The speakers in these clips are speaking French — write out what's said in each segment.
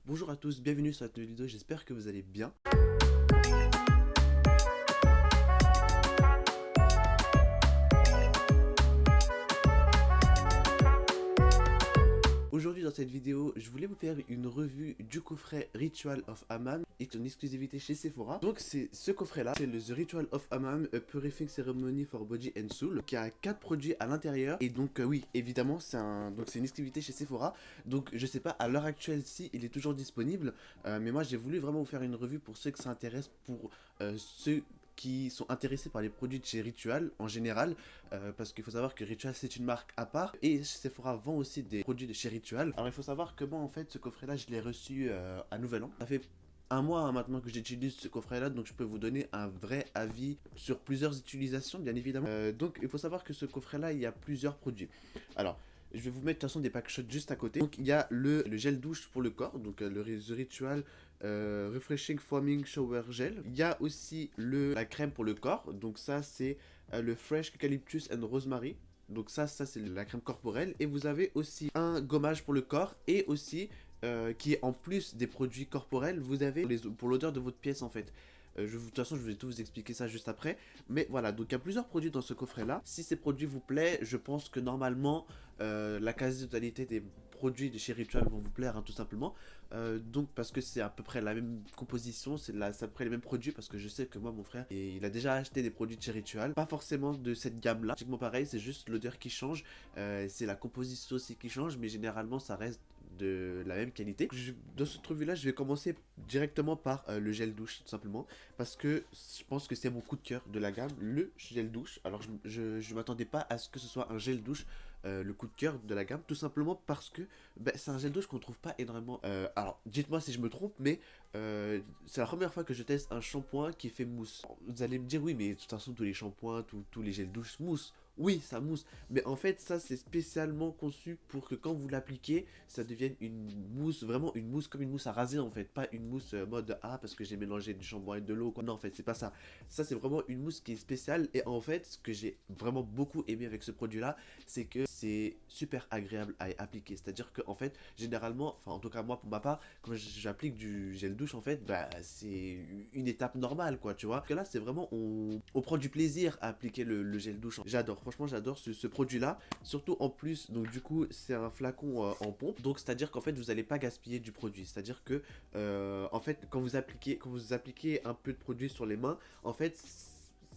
Bonjour à tous, bienvenue sur cette nouvelle vidéo, j'espère que vous allez bien. Aujourd'hui dans cette vidéo, je voulais vous faire une revue du coffret Ritual of Hammam et en exclusivité chez Sephora. Donc c'est ce coffret là, c'est le The Ritual of Hammam A Purifying Ceremony for Body and Soul qui a 4 produits à l'intérieur. Et donc oui, évidemment c'est une exclusivité chez Sephora. Donc je sais pas à l'heure actuelle si il est toujours disponible, mais moi j'ai voulu vraiment vous faire une revue pour ceux que ça intéresse, pour ceux qui sont intéressés par les produits de chez Ritual en général, parce qu'il faut savoir que Ritual c'est une marque à part et Sephora vend aussi des produits de chez Ritual. Alors il faut savoir que moi en fait ce coffret là je l'ai reçu à Nouvel An. Ça fait un mois maintenant que j'utilise ce coffret là, donc je peux vous donner un vrai avis sur plusieurs utilisations bien évidemment. Donc il faut savoir que ce coffret là il y a plusieurs produits. Alors je vais vous mettre de toute façon des pack shots juste à côté. Donc il y a le gel douche pour le corps, donc le The Ritual Refreshing Foaming Shower Gel. Il y a aussi la crème pour le corps, donc ça c'est le Fresh Eucalyptus and Rosemary. Donc ça c'est la crème corporelle. Et vous avez aussi un gommage pour le corps et aussi qui est en plus des produits corporels, vous avez pour l'odeur de votre pièce en fait. De toute façon, je vais tout vous expliquer ça juste après. Mais voilà, donc il y a plusieurs produits dans ce coffret-là. Si ces produits vous plaisent, je pense que normalement, la quasi-totalité des produits de chez Ritual vont vous plaire, hein, tout simplement. Donc, parce que c'est à peu près la même composition, c'est à peu près les mêmes produits. Parce que je sais que moi, mon frère, il a déjà acheté des produits de chez Ritual. Pas forcément de cette gamme-là. Pratiquement pareil, c'est juste l'odeur qui change. C'est la composition aussi qui change. Mais généralement, ça reste de la même qualité. Dans cette revue-là, je vais commencer directement par le gel douche, tout simplement. Parce que je pense que c'est mon coup de cœur de la gamme, le gel douche. Alors je m'attendais pas à ce que ce soit un gel douche, le coup de cœur de la gamme, tout simplement parce que c'est un gel douche qu'on trouve pas énormément. Alors dites-moi si je me trompe, mais c'est la première fois que je teste un shampoing qui fait mousse. Vous allez me dire oui, mais de toute façon tous les shampoings, tous les gels douche mousse. Oui, ça mousse, mais en fait ça c'est spécialement conçu pour que quand vous l'appliquez, ça devienne une mousse, vraiment une mousse comme une mousse à raser en fait, pas une mousse mode ah parce que j'ai mélangé du shampoing et de l'eau quoi. Non en fait c'est pas ça. Ça c'est vraiment une mousse qui est spéciale et en fait ce que j'ai vraiment beaucoup aimé avec ce produit là, c'est que c'est super agréable à appliquer. C'est-à-dire que en fait généralement, enfin en tout cas moi pour ma part, quand j'applique du gel douche en fait, c'est une étape normale quoi tu vois. Que là c'est vraiment on prend du plaisir à appliquer le gel douche. J'adore. Franchement, j'adore ce produit-là. Surtout en plus, donc du coup, c'est un flacon en pompe. Donc, c'est-à-dire qu'en fait, vous n'allez pas gaspiller du produit. C'est-à-dire que, en fait, quand vous appliquez un peu de produit sur les mains, en fait,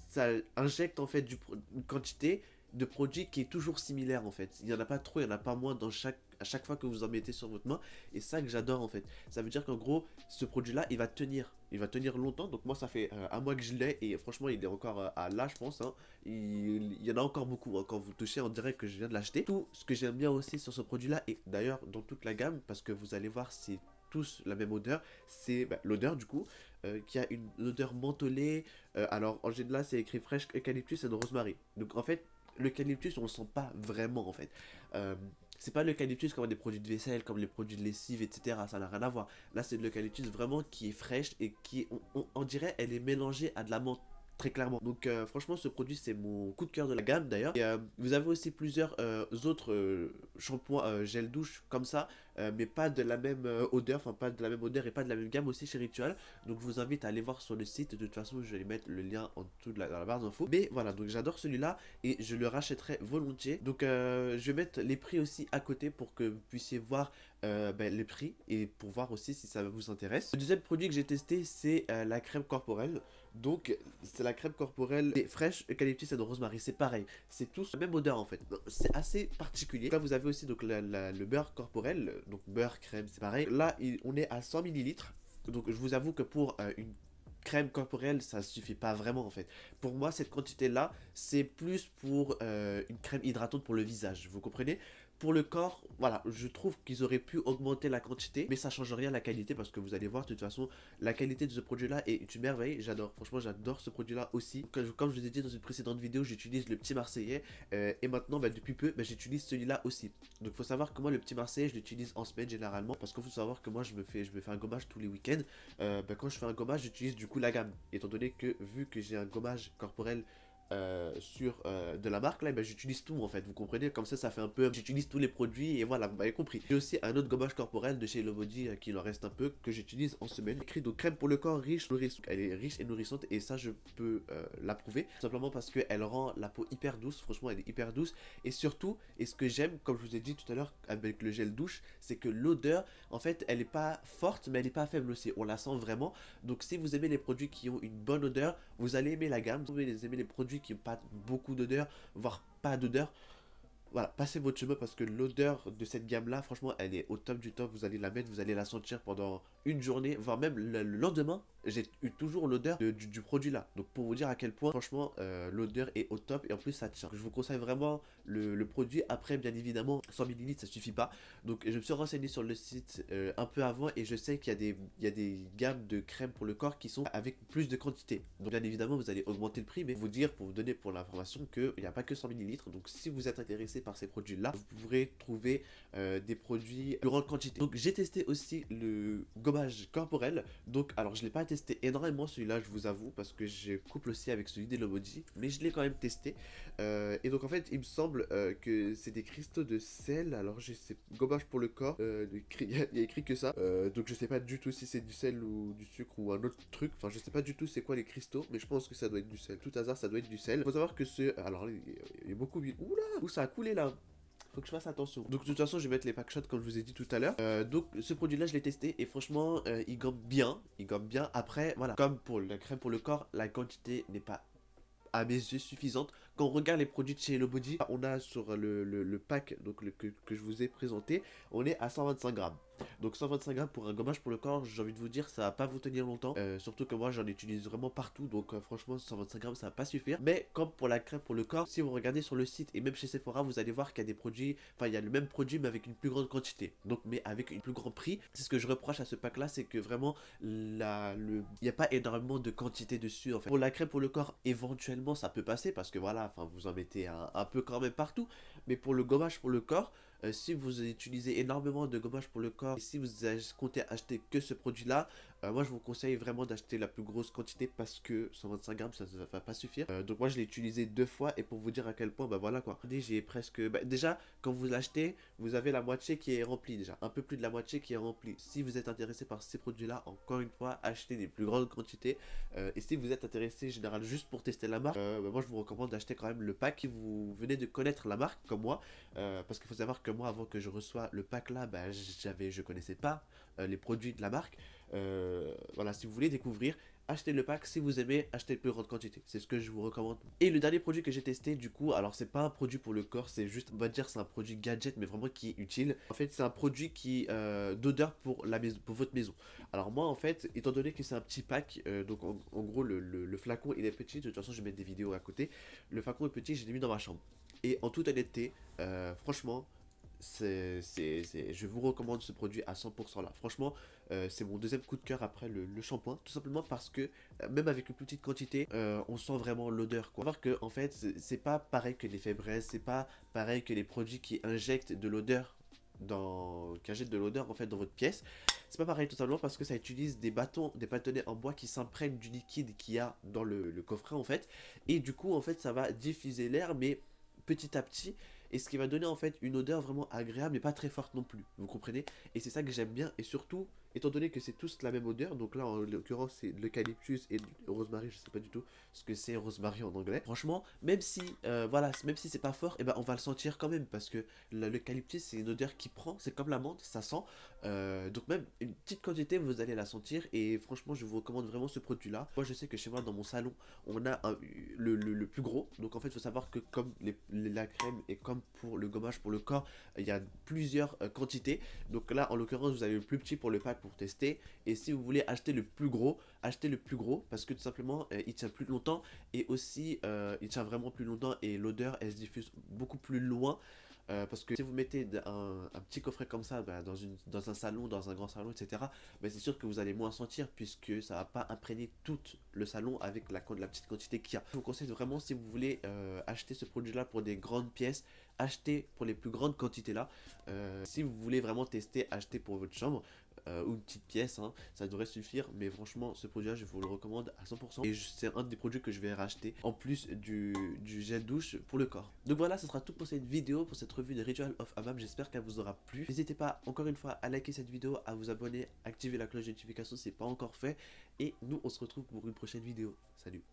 ça injecte en fait une quantité de produit qui est toujours similaire en fait. Il n'y en a pas trop, il n'y en a pas moins à chaque fois que vous en mettez sur votre main. Et ça que j'adore en fait. Ça veut dire qu'en gros, ce produit-là, il va tenir. Il va tenir longtemps. Donc moi, ça fait un mois que je l'ai. Et franchement, il est encore à là, je pense. Hein. Il y en a encore beaucoup. Hein. Quand vous touchez, on dirait que je viens de l'acheter. Tout ce que j'aime bien aussi sur ce produit-là, et d'ailleurs dans toute la gamme, parce que vous allez voir, c'est tous la même odeur, c'est l'odeur du coup, qui a une odeur mentholée. Alors en général, c'est écrit Fresh Eucalyptus et de Rosemary. Donc en fait, l'eucalyptus, on le sent pas vraiment en fait. C'est pas l'eucalyptus comme des produits de vaisselle, comme les produits de lessive, etc. Ça n'a rien à voir. Là, c'est de l'eucalyptus vraiment qui est fraîche et qui, on dirait, elle est mélangée à de la menthe. Très clairement. Donc franchement ce produit c'est mon coup de cœur de la gamme d'ailleurs. Et vous avez aussi plusieurs autres shampoings gel douche comme ça, mais pas de la même odeur, enfin pas de la même odeur et pas de la même gamme aussi chez Ritual. Donc je vous invite à aller voir sur le site. De toute façon je vais mettre le lien en dessous dans la barre d'infos. Mais voilà, donc j'adore celui-là et je le rachèterai volontiers. Donc je vais mettre les prix aussi à côté pour que vous puissiez voir les prix et pour voir aussi si ça vous intéresse. Le deuxième produit que j'ai testé c'est la crème corporelle. Donc c'est la crème corporelle et fraîche eucalyptus et de rosemary, c'est pareil, c'est tous la même odeur en fait, c'est assez particulier. Là vous avez aussi donc le beurre corporel, donc beurre crème c'est pareil. Là on est à 100 millilitres. Donc je vous avoue que pour une crème corporelle ça suffit pas vraiment en fait. Pour moi cette quantité là c'est plus pour une crème hydratante pour le visage, vous comprenez. Pour le corps, voilà, je trouve qu'ils auraient pu augmenter la quantité, mais ça change rien à la qualité parce que vous allez voir, de toute façon, la qualité de ce produit-là est une merveille. J'adore, franchement, j'adore ce produit-là aussi. Comme je vous ai dit dans une précédente vidéo, j'utilise le petit Marseillais et maintenant, depuis peu, j'utilise celui-là aussi. Donc, il faut savoir que moi, le petit Marseillais, je l'utilise en semaine généralement parce qu'il faut savoir que moi, je me fais un gommage tous les week-ends. Quand je fais un gommage, j'utilise du coup la gamme, étant donné que vu que j'ai un gommage corporel de la marque là, ben, j'utilise tout en fait, vous comprenez, comme ça fait un peu, j'utilise tous les produits et voilà, vous m'avez compris. J'ai aussi un autre gommage corporel de chez Hello Body qui en reste un peu, que j'utilise en semaine, écrit donc crème pour le corps riche, nourrissante. Elle est riche et nourrissante et ça je peux l'approuver, simplement parce qu'elle rend la peau hyper douce, franchement elle est hyper douce, et surtout, et ce que j'aime, comme je vous ai dit tout à l'heure avec le gel douche, c'est que l'odeur, en fait, elle est pas forte, mais elle est pas faible aussi, on la sent vraiment. Donc si vous aimez les produits qui ont une bonne odeur, vous allez aimer la gamme. Vous pouvez aimer les produits qui n'ont pas beaucoup d'odeur, voire pas d'odeur. Voilà, passez votre chemin parce que l'odeur de cette gamme-là, franchement, elle est au top du top. Vous allez la mettre, vous allez la sentir pendant une journée, voire même le lendemain. J'ai eu toujours l'odeur du produit là. Donc pour vous dire à quel point, franchement, l'odeur est au top et en plus ça tient. Je vous conseille vraiment le produit. Après, bien évidemment, 100 millilitres ça suffit pas. Donc je me suis renseigné sur le site un peu avant et je sais qu'il y a des gammes de crème pour le corps qui sont avec plus de quantité. Donc bien évidemment, vous allez augmenter le prix, mais pour vous dire, pour vous donner pour l'information qu'il n'y a pas que 100 millilitres. Donc si vous êtes intéressé par ces produits là, vous pourrez trouver des produits plus grande quantité. Donc j'ai testé aussi le gommage corporel. Donc alors je l'ai pas testé énormément celui-là, je vous avoue, parce que je couple aussi avec celui d'Hello Body, mais je l'ai quand même testé. Et donc en fait il me semble que c'est des cristaux de sel. Alors j'ai ces gommage pour le corps, il y a écrit que ça. Donc je sais pas du tout si c'est du sel ou du sucre ou un autre truc. Enfin je sais pas du tout c'est quoi les cristaux, mais je pense que ça doit être du sel. Tout hasard ça doit être du sel. Faut savoir que alors il y a beaucoup d'huile. Oula, où ça a coulé là. Faut que je fasse attention. Donc de toute façon je vais mettre les pack shots comme je vous ai dit tout à l'heure. Donc ce produit là je l'ai testé et franchement il gomme bien. Il gomme bien. Après voilà, comme pour la crème pour le corps, la quantité n'est pas à mes yeux suffisante. Quand on regarde les produits de chez Hello Body, on a sur le pack donc que je vous ai présenté, on est à 125 grammes. Donc 125 grammes pour un gommage pour le corps, j'ai envie de vous dire, ça va pas vous tenir longtemps. Surtout que moi j'en utilise vraiment partout, donc franchement 125 grammes ça va pas suffire. Mais comme pour la crème pour le corps, si vous regardez sur le site et même chez Sephora, vous allez voir qu'il y a des produits, enfin il y a le même produit mais avec une plus grande quantité. Donc mais avec un plus grand prix. C'est ce que je reproche à ce pack là, c'est que vraiment il n'y a pas énormément de quantité dessus en fait. Pour la crème pour le corps, éventuellement ça peut passer parce que voilà, enfin vous en mettez un peu quand même partout. Mais pour le gommage pour le corps, si vous utilisez énormément de gommage pour le corps et si vous comptez acheter que ce produit là, moi je vous conseille vraiment d'acheter la plus grosse quantité parce que 125 grammes ça va pas suffire. Donc moi je l'ai utilisé 2 fois et pour vous dire à quel point, bah voilà quoi. J'ai presque, déjà quand vous l'achetez, vous avez la moitié qui est remplie déjà, un peu plus de la moitié qui est remplie. Si vous êtes intéressé par ces produits là, encore une fois, achetez des plus grandes quantités. Et si vous êtes intéressé en général juste pour tester la marque, moi je vous recommande d'acheter quand même le pack si vous venez de connaître la marque comme moi. Parce qu'il faut savoir que moi avant que je reçois le pack là, je connaissais pas les produits de la marque. Voilà, si vous voulez découvrir, achetez le pack. Si vous aimez, achetez le plus grande quantité. C'est ce que je vous recommande. Et le dernier produit que j'ai testé, du coup, alors c'est pas un produit pour le corps, c'est juste, on va dire, c'est un produit gadget, mais vraiment qui est utile. En fait, c'est un produit qui d'odeur pour la maison, pour votre maison. Alors moi, en fait, étant donné que c'est un petit pack, donc en gros le flacon il est petit. De toute façon, je vais mettre des vidéos à côté. Le flacon est petit, je l'ai mis dans ma chambre. Et en toute honnêteté, franchement, je vous recommande ce produit à 100% là. Franchement, c'est mon deuxième coup de cœur après le shampoing. Tout simplement parce que, même avec une petite quantité, on sent vraiment l'odeur. Voir que, en fait, c'est pas pareil que l'effet braise, c'est pas pareil que les produits qui injectent de l'odeur qui injectent de l'odeur en fait dans votre pièce. C'est pas pareil totalement parce que ça utilise des bâtonnets en bois qui s'imprègnent du liquide qu'il y a dans le coffret en fait. Et du coup, en fait, ça va diffuser l'air, mais petit à petit, et ce qui va donner en fait une odeur vraiment agréable mais pas très forte non plus, vous comprenez. Et c'est ça que j'aime bien, et surtout étant donné que c'est tous la même odeur, donc là en l'occurrence c'est l'eucalyptus et le rosemary, je sais pas du tout ce que c'est rosemary en anglais. Franchement, même si voilà, même si c'est pas fort, et ben on va le sentir quand même parce que l'eucalyptus c'est une odeur qui prend, c'est comme la menthe, ça sent. Donc même une petite quantité vous allez la sentir et franchement je vous recommande vraiment ce produit là. Moi je sais que chez moi dans mon salon on a le plus gros, donc en fait il faut savoir que comme la crème et comme pour le gommage pour le corps, il y a plusieurs quantités. Donc là en l'occurrence vous avez le plus petit pour le pack pour tester, et si vous voulez acheter le plus gros, achetez le plus gros parce que tout simplement il tient plus longtemps et aussi il tient vraiment plus longtemps et l'odeur elle se diffuse beaucoup plus loin. Parce que si vous mettez un petit coffret comme ça dans un salon, dans un grand salon, etc., c'est sûr que vous allez moins sentir puisque ça va pas imprégner tout le salon avec la petite quantité qu'il y a. Je vous conseille vraiment, si vous voulez acheter ce produit-là pour des grandes pièces, achetez pour les plus grandes quantités là. Si vous voulez vraiment tester, achetez pour votre chambre. ou une petite pièce, hein, ça devrait suffire. Mais franchement, ce produit là je vous le recommande à 100%, et c'est un des produits que je vais racheter en plus du gel douche pour le corps. Donc voilà, ce sera tout pour cette vidéo, pour cette revue de Ritual of Hammam. J'espère qu'elle vous aura plu. N'hésitez pas encore une fois à liker cette vidéo, à vous abonner, activer la cloche de notification si ce n'est pas encore fait, et nous on se retrouve pour une prochaine vidéo. Salut.